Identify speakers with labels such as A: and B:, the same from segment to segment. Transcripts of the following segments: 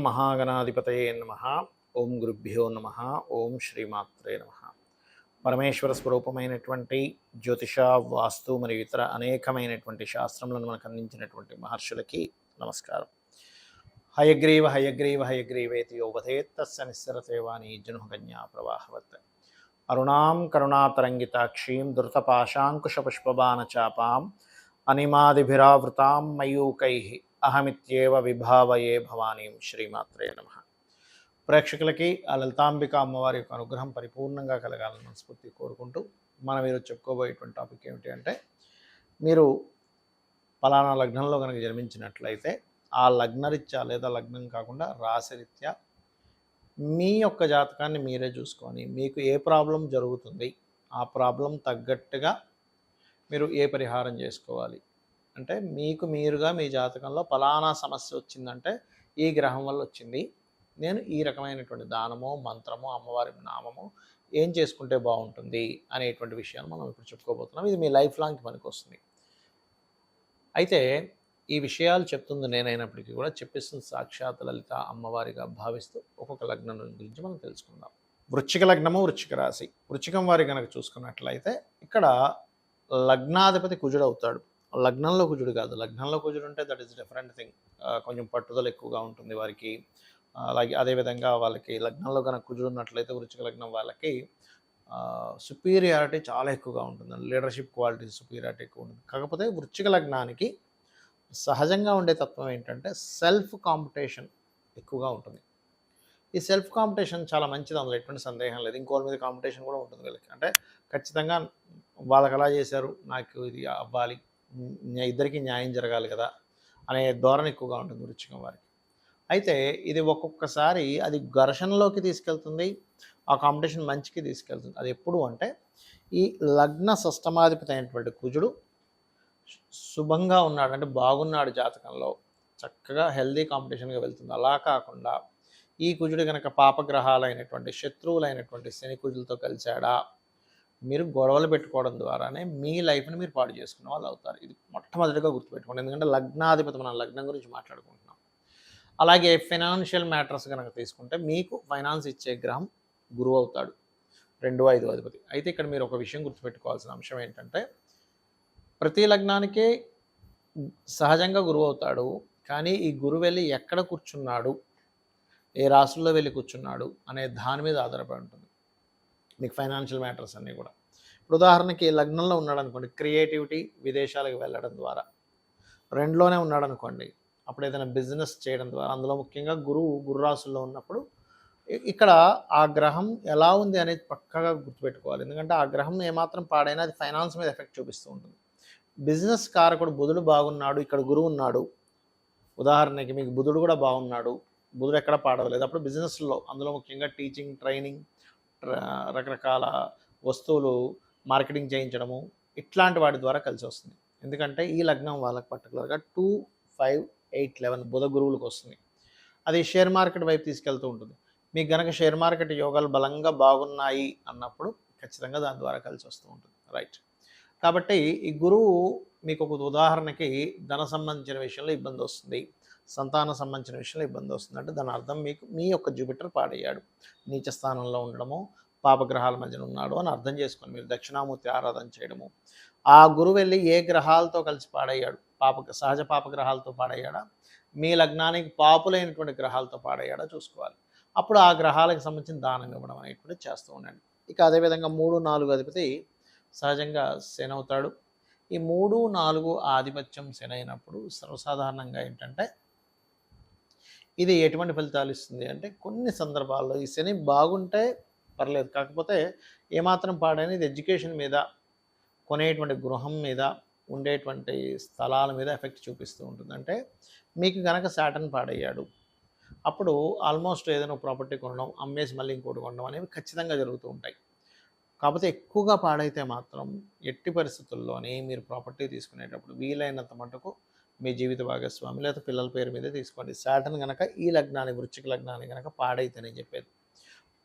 A: మహాగణాధిపతయే నమః. ఓం గురుభ్యో నమః. ఓం శ్రీమాత్రే నమః. పరమేశ్వర స్వరూపమైనటువంటి జ్యోతిష, వాస్తు మరియు ఇతర అనేకమైనటువంటి శాస్త్రములను మనకు అందించినటువంటి మహర్షులకి నమస్కారం. హయగ్రీవ హయగ్రీవ హయగ్రీవేతి యోవధేత్ తస్య నిస్సరతే వాణి జనుకన్యా ప్రవాహవత్. అరుణాం కరుణాతరంగితాక్షీం ధృతపాశాంకుశపుష్పబాణచాపాం అనిమాదిభిరావృతాం మయూకైః అహమిత్యేవ విభావయే భవానీం. శ్రీమాత్రే నమః. ప్రేక్షకులకి ఆ లలితాంబిక అమ్మవారి యొక్క అనుగ్రహం పరిపూర్ణంగా కలగాలని మనస్ఫూర్తి కోరుకుంటూ మనం ఈరోజు చెప్పుకోబోయేటువంటి టాపిక్ ఏమిటి అంటే, మీరు పలానా లగ్నంలో కనుక జన్మించినట్లయితే ఆ లగ్నరీత్యా లేదా లగ్నం కాకుండా రాశిరీత్యా మీ యొక్క జాతకాన్ని మీరే చూసుకొని మీకు ఏ ప్రాబ్లం జరుగుతుంది, ఆ ప్రాబ్లం తగ్గట్టుగా మీరు ఏ పరిహారం చేసుకోవాలి అంటే, మీకు మీరుగా మీ జాతకంలో ఫలానా సమస్య వచ్చిందంటే ఈ గ్రహం వల్ల వచ్చింది, నేను ఈ రకమైనటువంటి దానమో మంత్రమో అమ్మవారి నామమో ఏం చేసుకుంటే బాగుంటుంది అనేటువంటి విషయాన్ని మనం ఇప్పుడు చెప్పుకోబోతున్నాం. ఇది మీ లైఫ్ లాంగ్కి పనికి వస్తుంది. అయితే ఈ విషయాలు చెప్తుంది నేనైనప్పటికీ కూడా చెప్పిస్తుంది సాక్షాత్ లలిత అమ్మవారిగా భావిస్తూ ఒక్కొక్క లగ్నం గురించి మనం తెలుసుకుందాం. వృశ్చిక లగ్నము, వృశ్చిక రాశి. వృశ్చికం వారి కనుక చూసుకున్నట్లయితే ఇక్కడ లగ్నాధిపతి కుజుడు అవుతాడు. లగ్నంలో కుజుడు కాదు, లగ్నంలో కుజుడు ఉంటే దట్ ఈస్ డిఫరెంట్ థింగ్. కొంచెం పట్టుదల ఎక్కువగా ఉంటుంది వారికి. అలాగే అదేవిధంగా వాళ్ళకి లగ్నంలో కనుక కుజుడు ఉన్నట్లయితే వృశ్చిక లగ్నం వాళ్ళకి సుపీరియారిటీ చాలా ఎక్కువగా ఉంటుంది, లీడర్షిప్ క్వాలిటీ సుపీరియారిటీ ఎక్కువ ఉంటుంది. కాకపోతే వృశ్చిక లగ్నానికి సహజంగా ఉండే తత్వం ఏంటంటే సెల్ఫ్ కాంపిటీషన్ ఎక్కువగా ఉంటుంది. ఈ సెల్ఫ్ కాంపిటీషన్ చాలా మంచిది, అందులో ఎటువంటి సందేహం లేదు. ఇంకోళ్ళ మీద కాంపిటీషన్ కూడా ఉంటుంది వీళ్ళకి. అంటే ఖచ్చితంగా వాళ్ళకి అలా చేశారు, నాకు ఇది అవ్వాలి, ఇద్దరికి న్యాయం జరగాలి కదా అనే ధోరణి ఎక్కువగా ఉంటుంది వృశ్చికం వారికి. అయితే ఇది ఒక్కొక్కసారి అది ఘర్షణలోకి తీసుకెళ్తుంది, ఆ కాంపిటీషన్ మంచికి తీసుకెళ్తుంది. అది ఎప్పుడు అంటే ఈ లగ్న షష్టమాధిపతి అయినటువంటి కుజుడు శుభంగా ఉన్నాడు అంటే బాగున్నాడు జాతకంలో, చక్కగా హెల్దీ కాంపిటీషన్గా వెళ్తుంది. అలా కాకుండా ఈ కుజుడు కనుక పాపగ్రహాలైనటువంటి శత్రువులైనటువంటి శని కుజులతో కలిశాడా, మీరు గొడవలు పెట్టుకోవడం ద్వారానే మీ లైఫ్ని మీరు పాడు చేసుకున్న వాళ్ళు అవుతారు. ఇది మొట్టమొదటిగా గుర్తుపెట్టుకోండి, ఎందుకంటే లగ్నాధిపతి, మనం లగ్నం గురించి మాట్లాడుకుంటున్నాం. అలాగే ఫైనాన్షియల్ మ్యాటర్స్ కనుక తీసుకుంటే మీకు ఫైనాన్స్ ఇచ్చే గ్రహం గురువు అవుతాడు, 2, 5 అధిపతి. అయితే ఇక్కడ మీరు ఒక విషయం గుర్తుపెట్టుకోవాల్సిన అంశం ఏంటంటే, ప్రతి లగ్నానికే సహజంగా గురువు అవుతాడు, కానీ ఈ గురువు వెళ్ళి ఎక్కడ కూర్చున్నాడు, ఏ రాశుల్లో వెళ్ళి కూర్చున్నాడు అనే దాని మీద ఆధారపడి ఉంటుంది మీకు ఫైనాన్షియల్ మ్యాటర్స్ అన్నీ కూడా. ఇప్పుడు ఉదాహరణకి లగ్నంలో ఉన్నాడు అనుకోండి, క్రియేటివిటీ, విదేశాలకు వెళ్ళడం ద్వారా. 2లోనే ఉన్నాడు అనుకోండి, అప్పుడు ఏదైనా బిజినెస్ చేయడం ద్వారా. అందులో ముఖ్యంగా గురు రాశుల్లో ఉన్నప్పుడు ఇక్కడ ఆ గ్రహం ఎలా ఉంది అనేది పక్కగా గుర్తుపెట్టుకోవాలి. ఎందుకంటే ఆ గ్రహం ఏమాత్రం పాడైనా అది ఫైనాన్స్ మీద ఎఫెక్ట్ చూపిస్తూ ఉంటుంది. బిజినెస్ కారకుడు బుధుడు బాగున్నాడు, ఇక్కడ గురువు ఉన్నాడు, ఉదాహరణకి మీకు బుధుడు కూడా బాగున్నాడు, బుధుడు ఎక్కడ పాడవలేదు, అప్పుడు బిజినెస్లో అందులో ముఖ్యంగా టీచింగ్, ట్రైనింగ్, రకరకాల వస్తువులు మార్కెటింగ్ చేయించడము, ఇట్లాంటి వాటి ద్వారా కలిసి వస్తుంది. ఎందుకంటే ఈ లగ్నం వాళ్ళకి పర్టికులర్గా 2, 5, 8, 11 బుధ గురువులకు వస్తుంది. అది షేర్ మార్కెట్ వైపు తీసుకెళ్తూ ఉంటుంది. మీకు గనక షేర్ మార్కెట్ యోగాలు బలంగా బాగున్నాయి అన్నప్పుడు ఖచ్చితంగా దాని ద్వారా కలిసి వస్తూ ఉంటుంది. రైట్. కాబట్టి ఈ గురువు మీకు ఒక ఉదాహరణకి ధన సంబంధించిన విషయంలో ఇబ్బంది వస్తుంది, సంతానం సంబంధించిన విషయంలో ఇబ్బంది వస్తుంది అంటే దాని అర్థం మీకు మీ యొక్క జూపిటర్ పాడయ్యాడు, నీచ స్థానంలో ఉండడము, పాపగ్రహాల మధ్యన ఉన్నాడు అని అర్థం చేసుకొని మీరు దక్షిణామూర్తి ఆరాధన చేయడము. ఆ గురువు వెళ్ళి ఏ గ్రహాలతో కలిసి పాడయ్యాడు, సహజ పాపగ్రహాలతో పాడయ్యాడా, మీ లగ్నానికి పాపులైనటువంటి గ్రహాలతో పాడయ్యాడా చూసుకోవాలి. అప్పుడు ఆ గ్రహాలకు సంబంధించిన దానం ఇవ్వడం అనేటువంటి చేస్తూ ఉండండి. ఇక అదేవిధంగా 3, 4 అధిపతి సహజంగా శని అవుతాడు. ఈ 3, 4 ఆధిపత్యం శని అయినప్పుడు సర్వసాధారణంగా ఏంటంటే ఇది ఎటువంటి ఫలితాలు ఇస్తుంది అంటే, కొన్ని సందర్భాల్లో ఈ శని బాగుంటే పర్లేదు, కాకపోతే ఏమాత్రం పాడైనా ఇది ఎడ్యుకేషన్ మీద, కొనేటువంటి గృహం మీద, ఉండేటువంటి స్థలాల మీద ఎఫెక్ట్ చూపిస్తూ ఉంటుంది. అంటే మీకు కనుక సాటర్న్ పాడయ్యాడు, అప్పుడు ఆల్మోస్ట్ ఏదైనా ప్రాపర్టీ కొనడం, అమ్మేసి మళ్ళీ ఇంకోటి కొనడం అనేవి ఖచ్చితంగా జరుగుతూ ఉంటాయి. కాకపోతే ఎక్కువగా పాడైతే మాత్రం ఎట్టి పరిస్థితుల్లోనే మీరు ప్రాపర్టీ తీసుకునేటప్పుడు వీలైనంత మటుకు మీ జీవిత భాగస్వామి లేదా పిల్లల పేరు మీదే తీసుకోండి. సాటర్న్ కనుక ఈ లగ్నానికి, వృశ్చిక లగ్నానికి కనుక పాడైతేనే చెప్పేది.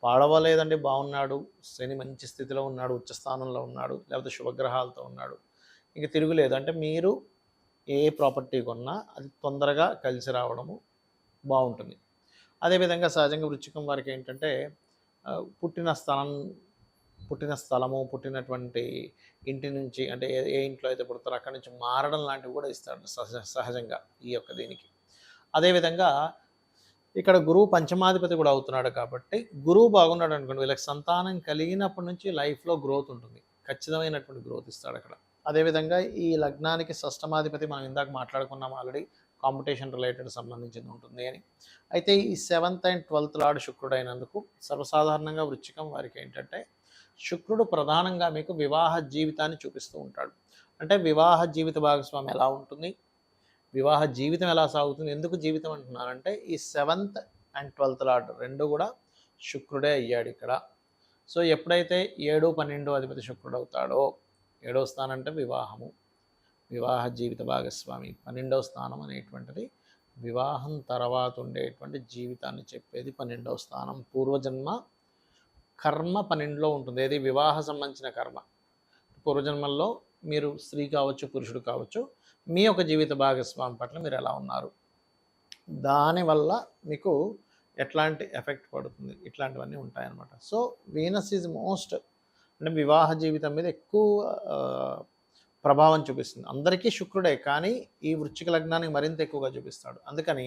A: పాడవలేదండి, బాగున్నాడు, శని మంచి స్థితిలో ఉన్నాడు, ఉచ్చస్థానంలో ఉన్నాడు, లేకపోతే శుభగ్రహాలతో ఉన్నాడు, ఇంక తిరుగులేదు అంటే మీరు ఏ ప్రాపర్టీ కొన్నా అది తొందరగా కలిసి రావడము బాగుంటుంది. అదేవిధంగా సహజంగా వృశ్చికం వారికి ఏంటంటే పుట్టిన స్థలం, పుట్టిన స్థలము, పుట్టినటువంటి ఇంటి నుంచి అంటే ఏ ఇంట్లో అయితే పుడతారో అక్కడి నుంచి మారడం లాంటివి కూడా ఇస్తాడు సహజంగా ఈ యొక్క దీనికి. అదేవిధంగా ఇక్కడ గురువు పంచమాధిపతి కూడా అవుతున్నాడు కాబట్టి గురువు బాగున్నాడు అనుకోండి, వీళ్ళకి సంతానం కలిగినప్పటి నుంచి లైఫ్లో గ్రోత్ ఉంటుంది, ఖచ్చితమైనటువంటి గ్రోత్ ఇస్తాడు అక్కడ. అదేవిధంగా ఈ లగ్నానికి షష్టమాధిపతి మనం ఇందాక మాట్లాడుకున్నాం ఆల్రెడీ, కాంపిటీషన్ రిలేటెడ్ సంబంధించింది ఉంటుంది అని. అయితే ఈ 7th and 12th లార్డ్ శుక్రుడు అయినందుకు సర్వసాధారణంగా వృశ్చికం వారికి ఏంటంటే శుక్రుడు ప్రధానంగా మీకు వివాహ జీవితాన్ని చూపిస్తూ ఉంటాడు. అంటే వివాహ జీవిత భాగస్వామి ఎలా ఉంటుంది, వివాహ జీవితం ఎలా సాగుతుంది. ఎందుకు జీవితం అంటున్నానంటే ఈ 7th and 12th లార్డ్ రెండు కూడా శుక్రుడే అయ్యాడు ఇక్కడ. సో ఎప్పుడైతే 7, 12 అధిపతి శుక్రుడు అవుతాడో, 7వ స్థానం అంటే వివాహము, వివాహ జీవిత భాగస్వామి, 12వ స్థానం అనేటువంటిది వివాహం తర్వాత ఉండేటువంటి జీవితాన్ని చెప్పేది 12వ స్థానం. పూర్వజన్మ కర్మ 12లో ఉంటుంది, ఏది వివాహ సంబంధించిన కర్మ. పూర్వజన్మల్లో మీరు స్త్రీ కావచ్చు, పురుషుడు కావచ్చు, మీ యొక్క జీవిత భాగస్వామి పట్ల మీరు ఎలా ఉన్నారు, దానివల్ల మీకు ఎట్లాంటి ఎఫెక్ట్ పడుతుంది, ఇట్లాంటివన్నీ ఉంటాయన్నమాట. సో వీనస్ ఈజ్ మోస్ట్ అంటే వివాహ జీవితం మీద ఎక్కువ ప్రభావం చూపిస్తుంది. అందరికీ శుక్రుడే, కానీ ఈ వృశ్చిక లగ్నానికి మరింత ఎక్కువగా చూపిస్తాడు. అందుకని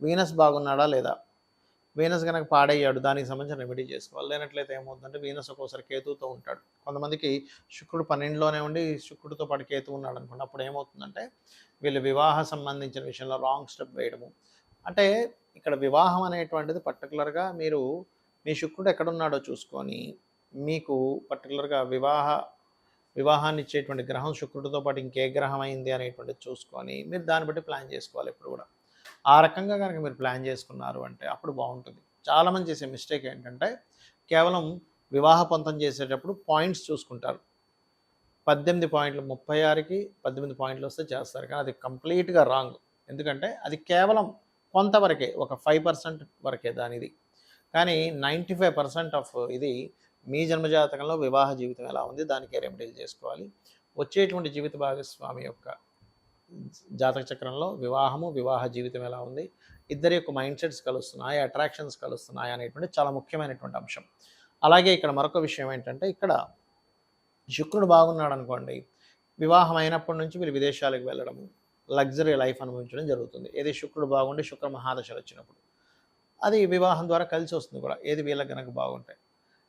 A: వీనస్ బాగున్నాడా లేదా, వీనస్ కనుక పాడయ్యాడు దానికి సంబంధించిన రెమెడీ చేసుకోవాలి. లేనట్లయితే ఏమవుతుందంటే వీనస్ ఒక్కోసారి కేతువుతో ఉంటాడు. కొంతమందికి శుక్రుడు 12లోనే ఉండి శుక్రుడితో పాటు కేతువు ఉన్నాడు అనుకోండి, అప్పుడు ఏమవుతుందంటే వీళ్ళు వివాహ సంబంధించిన విషయంలో రాంగ్ స్టెప్ వేయడము. అంటే ఇక్కడ వివాహం అనేటువంటిది పర్టికులర్గా మీరు మీ శుక్రుడు ఎక్కడున్నాడో చూసుకొని, మీకు పర్టికులర్గా వివాహాన్ని ఇచ్చేటువంటి గ్రహం శుక్రుడితో పాటు ఇంకే గ్రహం అయింది అనేటువంటిది చూసుకొని మీరు దాన్ని బట్టి ప్లాన్ చేసుకోవాలి ఎప్పుడు కూడా. ఆ రకంగా కనుక మీరు ప్లాన్ చేసుకున్నారు అంటే అప్పుడు బాగుంటుంది. చాలామంది చేసే మిస్టేక్ ఏంటంటే కేవలం వివాహ పొంతం చేసేటప్పుడు పాయింట్స్ చూసుకుంటారు. 18 పాయింట్లు 36కి 18 పాయింట్లు వస్తే చేస్తారు, కానీ అది కంప్లీట్గా రాంగ్. ఎందుకంటే అది కేవలం కొంతవరకే, ఒక 5% వరకే దానిది. కానీ 95% ఆఫ్ ఇది మీ జన్మజాతకంలో వివాహ జీవితం ఎలా ఉంది, దానికే రెమెడీలు చేసుకోవాలి. వచ్చేటువంటి జీవిత భాగస్వామి యొక్క జాతక చక్రంలో వివాహము, వివాహ జీవితం ఎలా ఉంది, ఇద్దరి యొక్క మైండ్ సెట్స్ కలుస్తున్నాయి, అట్రాక్షన్స్ కలుస్తున్నాయి అనేటువంటి చాలా ముఖ్యమైనటువంటి అంశం. అలాగే ఇక్కడ మరొక విషయం ఏంటంటే ఇక్కడ శుక్రుడు బాగున్నాడు అనుకోండి, వివాహం అయినప్పటి నుంచి వీళ్ళు విదేశాలకు వెళ్ళడము, లగ్జరీ లైఫ్ అనుభవించడం జరుగుతుంది. ఏది శుక్రుడు బాగుండి శుక్ర మహాదశలు వచ్చినప్పుడు అది వివాహం ద్వారా కలిసి వస్తుంది కూడా, ఏది వీళ్ళకి కనుక బాగుంటాయి.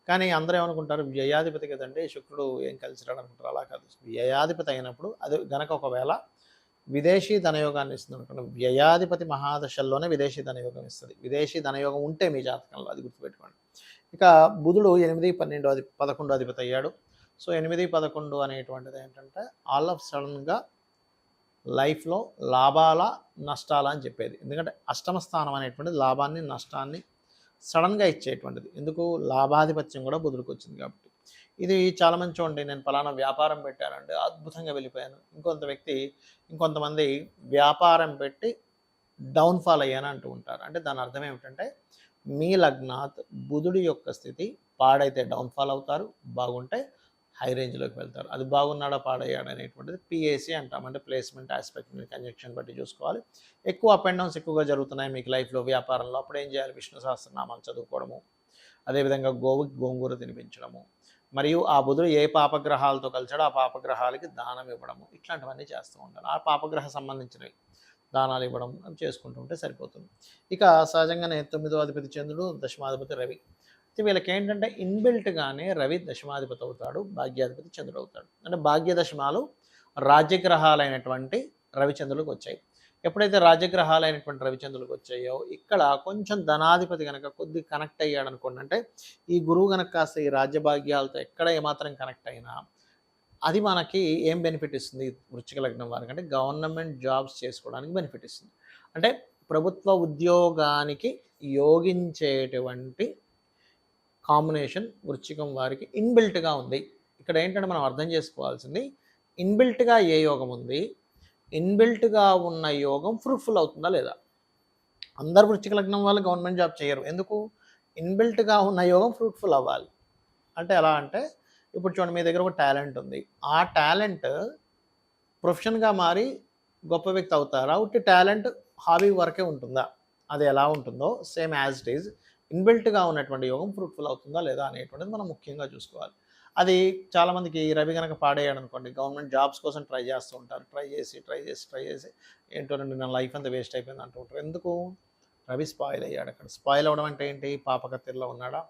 A: కానీ అందరూ ఏమనుకుంటారు, వ్యయాధిపతి కదండి శుక్రుడు ఏం కలిసి రాడు అనుకుంటారు. అలా కాదు, వ్యయాధిపతి అయినప్పుడు అది గనక ఒకవేళ విదేశీ ధనయోగాన్ని ఇస్తుంది అనుకోండి, వ్యయాధిపతి మహాదశల్లోనే విదేశీ ధనయోగం ఇస్తుంది. విదేశీ ధనయోగం ఉంటే మీ జాతకంలో, అది గుర్తుపెట్టుకోండి. ఇక బుధుడు 8, 12 11 అధిపతి అయ్యాడు. సో 8, 11 అనేటువంటిది ఏంటంటే ఆల్ ఆఫ్ సడన్గా లైఫ్లో లాభాల నష్టాల అని చెప్పేది. ఎందుకంటే అష్టమ స్థానం అనేటువంటిది లాభాన్ని నష్టాన్ని సడన్గా ఇచ్చేటువంటిది. ఎందుకు, లాభాధిపత్యం కూడా బుధుడికి వచ్చింది కాబట్టి. ఇది చాలామంది చూడండి, నేను పలానా వ్యాపారం పెట్టానండి అద్భుతంగా వెళ్ళిపోయాను, ఇంకొంతమంది వ్యాపారం పెట్టి డౌన్ఫాల్ అయ్యాను అంటూ ఉంటారు. అంటే దాని అర్థం ఏమిటంటే మీ లగ్నాత్ బుధుడి యొక్క స్థితి పాడైతే డౌన్ఫాల్ అవుతారు, బాగుంటే హై రేంజ్లోకి వెళ్తారు. అది బాగున్నాడా పాడయ్యాడు అనేటువంటిది పిఏసి అంటాం, అంటే ప్లేస్మెంట్ ఆస్పెక్ట్ మీద కంజంక్షన్ బట్టి చూసుకోవాలి. ఎక్కువ అప్ అండ్ డౌన్స్ ఎక్కువగా జరుగుతున్నాయి మీకు లైఫ్లో, వ్యాపారంలో, అప్పుడు ఏం చేయాలి, విష్ణు సహస్రనామాలు చదువుకోవడము, అదేవిధంగా గోవుకి గోంగూర తినిపించడము, మరియు ఆ బుధుడు ఏ పాపగ్రహాలతో కలిసాడో ఆ పాపగ్రహాలకి దానం ఇవ్వడము, ఇట్లాంటివన్నీ చేస్తూ ఉంటాను. ఆ పాపగ్రహ సంబంధించినవి దానాలు ఇవ్వడం అని చేసుకుంటూ ఉంటే సరిపోతుంది. ఇక సహజంగానే 9వ అధిపతి చంద్రుడు, దశమాధిపతి రవి. వీళ్ళకి ఏంటంటే ఇన్బిల్ట్గానే రవి దశమాధిపతి అవుతాడు, భాగ్యాధిపతి చంద్రుడు అవుతాడు. అంటే భాగ్య దశమాలు రాజ్యగ్రహాలైనటువంటి రవిచంద్రులకు వచ్చాయి. ఎప్పుడైతే రాజ్యగ్రహాలైనటువంటి రవిచంద్రులకు వచ్చాయో ఇక్కడ కొంచెం ధనాధిపతి కనుక కొద్ది కనెక్ట్ అయ్యాడు అనుకోండి, అంటే ఈ గురువు కనుక కాస్త ఈ రాజ్యభాగ్యాలతో ఎక్కడ ఏమాత్రం కనెక్ట్ అయినా అది మనకి ఏం బెనిఫిట్ ఇస్తుంది, వృశ్చిక లగ్నం వారికి అంటే గవర్నమెంట్ జాబ్స్ చేసుకోవడానికి బెనిఫిట్ ఇస్తుంది. అంటే ప్రభుత్వ ఉద్యోగానికి యోగించేటువంటి కాంబినేషన్ వృశ్చికం వారికి ఇన్బిల్ట్గా ఉంది. ఇక్కడ ఏంటంటే మనం అర్థం చేసుకోవాల్సింది, ఇన్బిల్ట్గా ఏ యోగం ఉంది, ఇన్బిల్ట్గా ఉన్న యోగం ఫ్రూట్ఫుల్ అవుతుందా లేదా. అందరు వృశ్చిక లగ్నం వాళ్ళు గవర్నమెంట్ జాబ్ చేయరు, ఎందుకు, ఇన్బిల్ట్గా ఉన్న యోగం ఫ్రూట్ఫుల్ అవ్వాలి. అంటే ఎలా అంటే ఇప్పుడు చూడండి, మీ దగ్గర ఒక టాలెంట్ ఉంది, ఆ టాలెంట్ ప్రొఫెషన్గా మారి గొప్ప వ్యక్తి అవుతారా, ఉట్టి టాలెంట్ హాబీ వరకే ఉంటుందా, అది ఎలా ఉంటుందో సేమ్ యాజ్ ఇట్ ఈజ్ ఇన్బిల్ట్గా ఉన్నటువంటి యోగం ఫ్రూట్ఫుల్ అవుతుందా లేదా అనేటువంటిది మనం ముఖ్యంగా చూసుకోవాలి. అది చాలామందికి రవి గనక పాడేయడం అనుకోండి, గవర్నమెంట్ జాబ్స్ కోసం ట్రై చేస్తూ ఉంటారు. ట్రై చేసి ఏంటోనండి నా లైఫ్ అంతా వేస్ట్ అయిపోయింది అంటూ ఉంటారు. ఎందుకు? రవి స్పాయిల్ అయ్యాడు అక్కడ. స్పాయిల్ అవ్వడం అంటే ఏంటి? పాపకత్తిరిలో ఉన్నాడా,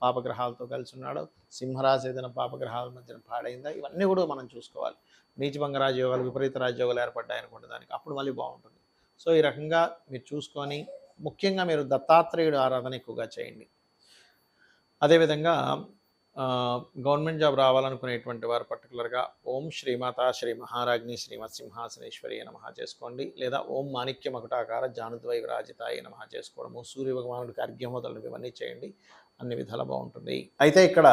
A: పాపగ్రహాలతో కలిసి ఉన్నాడు, సింహరాశి ఏదైనా పాపగ్రహాల మధ్యన పాడైందా, ఇవన్నీ కూడా మనం చూసుకోవాలి. నీచభంగ రాజయోగాలు, విపరీత రాజయోగాలు ఏర్పడ్డాయనుకోండి దానికి, అప్పుడు మళ్ళీ బాగుంటుంది. సో ఈ రకంగా మీరు చూసుకొని ముఖ్యంగా మీరు దత్తాత్రేయుడు ఆరాధన ఎక్కువగా చేయండి. అదేవిధంగా గవర్నమెంట్ జాబ్ రావాలనుకునేటువంటి వారు పర్టికులర్గా ఓం శ్రీమాత శ్రీ మహారాజ్ని శ్రీమత్ సింహాసనేశ్వరి నమః చేసుకోండి, లేదా ఓం మాణిక్య మకుటాకార జానుద్వై విరాజితాయ నమః చేసుకోవడము, సూర్య భగవానుడికి అర్ఘ్యం మొదలైనవి ఇవన్నీ చేయండి, అన్ని విధాలు బాగుంటుంది. అయితే ఇక్కడ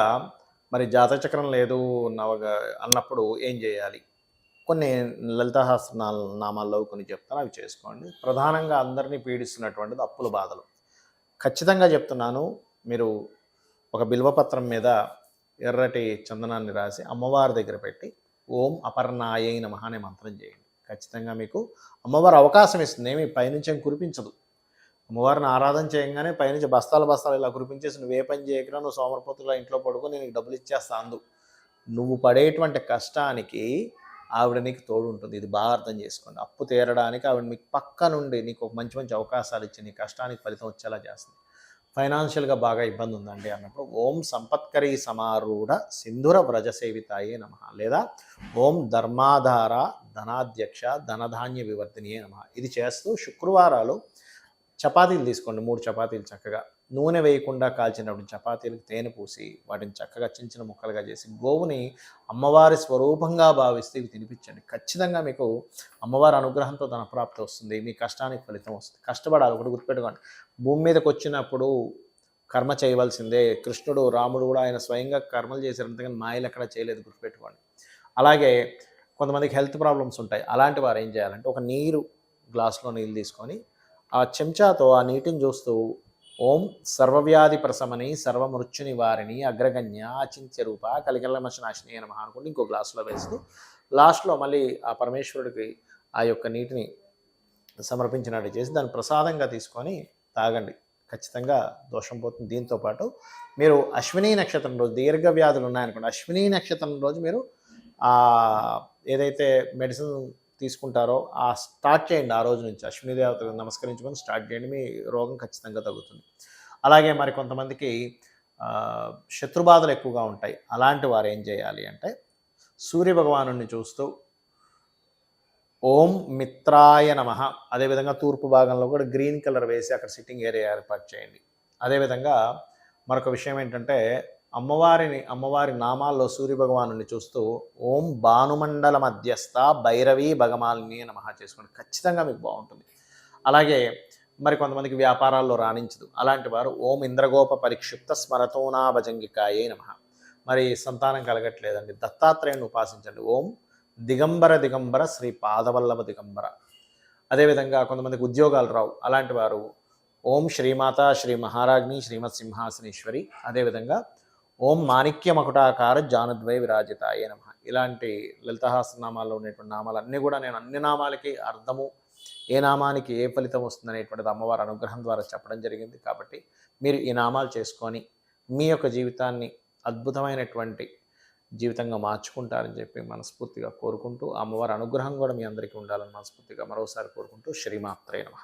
A: మరి జాతచక్రం లేదు అన్నప్పుడు ఏం చేయాలి? కొన్ని లలితా నామాల్లో కొన్ని చెప్తాను, అవి చేసుకోండి. ప్రధానంగా అందరినీ పీడిస్తున్నటువంటిది అప్పుల బాధలు. ఖచ్చితంగా చెప్తున్నాను, మీరు ఒక బిల్వపత్రం మీద ఎర్రటి చందనాన్ని రాసి అమ్మవారి దగ్గర పెట్టి ఓం అపర్ణాయై నమః అనే మంత్రం చేయండి. ఖచ్చితంగా మీకు అమ్మవారు అవకాశం ఇస్తుంది, ఏమి పైనుంచి ఏం కురిపించదు. అమ్మవారిని ఆరాధన చేయగానే పైనుంచి బస్తాలు ఇలా కురిపించేసి నువ్వు ఏ పని చేయకుండా నువ్వు సోమరపోతులా ఇంట్లో పడుకొని నీకు డబ్బులు ఇచ్చేస్తా అందు. నువ్వు పడేటువంటి కష్టానికి ఆవిడ నీకు తోడు ఉంటుంది. ఇది బాగా అర్థం చేసుకోండి. అప్పు తీరడానికి ఆవిడ మీకు పక్క నుండి నీకు ఒక మంచి మంచి అవకాశాలు ఇచ్చి నీ కష్టానికి ఫలితం వచ్చేలా చేస్తుంది. ఫైనాన్షియల్గా బాగా ఇబ్బంది ఉందండి అన్నప్పుడు ఓం సంపత్కరీ సమారూఢ సింధుర వ్రజసేవితాయే నమః, లేదా ఓం ధర్మాధార ధనాధ్యక్ష ధనధాన్య వివర్ధినియే నమః. ఇది చేస్తూ శుక్రవారాలు చపాతీలు తీసుకోండి, 3 చపాతీలు చక్కగా నూనె వేయకుండా కాల్చినప్పుడు చపాతీలకు తేనె పూసి వాటిని చక్కగా చిన్న చిన్న ముక్కలుగా చేసి గోవుని అమ్మవారి స్వరూపంగా భావిస్తే ఇవి తినిపించండి. ఖచ్చితంగా మీకు అమ్మవారి అనుగ్రహంతో ధనప్రాప్తి వస్తుంది, మీ కష్టానికి ఫలితం వస్తుంది. కష్టపడాలి, ఒకటి గుర్తుపెట్టుకోండి. భూమి మీదకి వచ్చినప్పుడు కర్మ చేయవలసిందే. కృష్ణుడు రాముడు కూడా ఆయన స్వయంగా కర్మలు చేశారు, అంతేగాని మాయలు ఎక్కడ చేయలేదు, గుర్తుపెట్టుకోండి. అలాగే కొంతమందికి హెల్త్ ప్రాబ్లమ్స్ ఉంటాయి. అలాంటి వారు ఏం చేయాలంటే ఒక గ్లాస్లో నీళ్ళు తీసుకొని ఆ చెంచాతో ఆ నీటిని చూస్తూ ఓం సర్వవ్యాధి ప్రశమని సర్వమృత్యు నివారిణి అగ్రగణ్య అచింత్య రూప కలికల్లమశనాశిని నమః అనుకుంటే ఇంకో గ్లాసులో వేస్తూ లాస్ట్లో మళ్ళీ ఆ పరమేశ్వరుడికి ఆ యొక్క నీటిని సమర్పించినట్టు చేసి దాన్ని ప్రసాదంగా తీసుకొని తాగండి. ఖచ్చితంగా దోషం పోతుంది. దీంతోపాటు మీరు అశ్విని నక్షత్రం రోజు దీర్ఘ వ్యాధులు ఉన్నాయనుకోండి, అశ్విని నక్షత్రం రోజు మీరు ఏదైతే మెడిసిన్ తీసుకుంటారో స్టార్ట్ చేయండి. ఆ రోజు నుంచి అశ్విని దేవతకు నమస్కరించుకొని స్టార్ట్ చేయండి, మీ రోగం ఖచ్చితంగా తగ్గుతుంది. అలాగే మరి కొంతమందికి శత్రుబాధలు ఎక్కువగా ఉంటాయి. అలాంటి వారు ఏం చేయాలి అంటే సూర్యభగవాను చూస్తూ ఓం మిత్రాయ నమః, అదేవిధంగా తూర్పు భాగంలో కూడా గ్రీన్ కలర్ వేసి అక్కడ సిట్టింగ్ ఏరియా ఏర్పాటు చేయండి. అదేవిధంగా మరొక విషయం ఏంటంటే అమ్మవారి నామాల్లో సూర్యభగవాను చూస్తూ ఓం భానుమండల మధ్యస్థ భైరవీ భగమాలిని నమః చేసుకోండి. ఖచ్చితంగా మీకు బాగుంటుంది. అలాగే మరి కొంతమందికి వ్యాపారాల్లో రాణించదు, అలాంటి వారు ఓం ఇంద్రగోప పరిక్షిప్త స్మరతోనా భజంగికాయే నమః. మరి సంతానం కలగట్లేదండి, దత్తాత్రేయుని ఉపాసించండి. ఓం దిగంబర శ్రీ పాదవల్లభ దిగంబర. అదేవిధంగా కొంతమందికి ఉద్యోగాలు రావు, అలాంటి వారు ఓం శ్రీమాత శ్రీ మహారాజ్ని శ్రీమత్ సింహాసనేశ్వరి, అదేవిధంగా ఓం మాణిక్య మకుటాకార జానుద్వై విరాజితాయే నమః. ఇలాంటి లలితహాసనామాల్లో ఉండేటువంటి నామాలన్నీ కూడా నేను అన్ని నామాలకి అర్థము, ఏ నామానికి ఏ ఫలితం వస్తుంది అనేటువంటిది అమ్మవారి అనుగ్రహం ద్వారా చెప్పడం జరిగింది. కాబట్టి మీరు ఈ నామాలు చేసుకొని మీ యొక్క జీవితాన్ని అద్భుతమైనటువంటి జీవితంగా మార్చుకుంటారని చెప్పి మనస్ఫూర్తిగా కోరుకుంటూ, అమ్మవారి అనుగ్రహం కూడా మీ అందరికీ ఉండాలని మనస్ఫూర్తిగా మరోసారి కోరుకుంటూ శ్రీమాత్రే నమః.